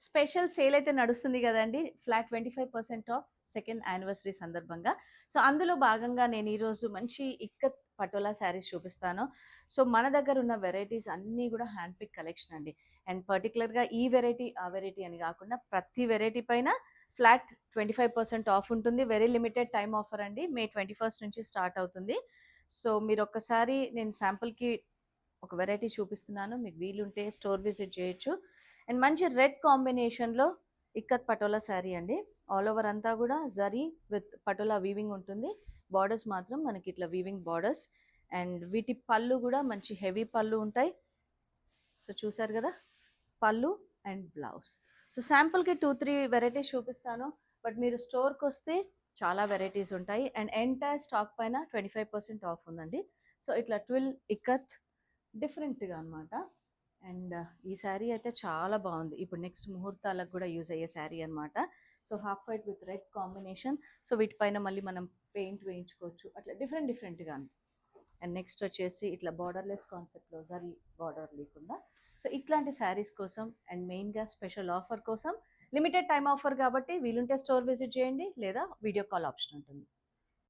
Special sale అయితే నడుస్తుంది కదండి, ఫ్లాట్ 25% ఆఫ్ సెకండ్ యానివర్సరీ సందర్భంగా. సో అందులో భాగంగా నేను ఈరోజు మంచి ఇక్కత్ పటోలా శారీస్ చూపిస్తాను. సో మన దగ్గర ఉన్న వెరైటీస్ అన్నీ కూడా హ్యాండ్ పిక్ కలెక్షన్ అండి. అండ్ పర్టికులర్గా ఈ వెరైటీ ఆ వెరైటీ అని కాకుండా ప్రతి వెరైటీ పైన ఫ్లాట్ 25% ఆఫ్ ఉంటుంది. వెరీ లిమిటెడ్ టైం ఆఫర్ అండి. మే 21 నుంచి స్టార్ట్ అవుతుంది. సో మీరు ఒక్కసారి నేను శాంపుల్కి ఒక వెరైటీ చూపిస్తున్నాను, మీకు వీలుంటే స్టోర్ విజిట్ చేయొచ్చు. అండ్ మంచి రెడ్ కాంబినేషన్లో ఇక్కత్ పటోలా శారీ అండి. ఆల్ ఓవర్ అంతా కూడా జరీ విత్ పటోలా వీవింగ్ ఉంటుంది. బార్డర్స్ మాత్రం మనకి ఇట్లా వీవింగ్ బార్డర్స్. అండ్ వీటి పళ్ళు కూడా మంచి హెవీ పళ్ళు ఉంటాయి. సో చూసారు కదా, పళ్ళు అండ్ బ్లౌజ్. సో శాంపుల్కి 2-3 వెరైటీస్ చూపిస్తాను, బట్ మీరు స్టోర్కి వస్తే చాలా వెరైటీస్ ఉంటాయి. అండ్ ఎంటైర్ స్టాక్ పైన 25% ఆఫ్ ఉందండి. సో ఇట్లా ట్విల్ ఇక్కత్ డిఫరెంట్గా అనమాట. అండ్ ఈ శారీ అయితే చాలా బాగుంది. ఇప్పుడు నెక్స్ట్ ముహూర్తాలకు కూడా యూజ్ అయ్యే శారీ అనమాట. So half white with red combination. So వీటిపైన మళ్ళీ మనం పెయింట్ వేయించుకోవచ్చు, అట్లా డిఫరెంట్గా. అండ్ నెక్స్ట్ వచ్చేసి ఇట్లా బార్డర్లెస్ కాన్సెప్ట్లో జరీ బార్డర్ లేకుండా. సో ఇట్లాంటి శారీస్ కోసం అండ్ మెయిన్గా స్పెషల్ ఆఫర్ కోసం లిమిటెడ్ టైం ఆఫర్ కాబట్టి వీలుంటే స్టోర్ విజిట్ చేయండి, లేదా వీడియో కాల్ ఆప్షన్ ఉంటుంది.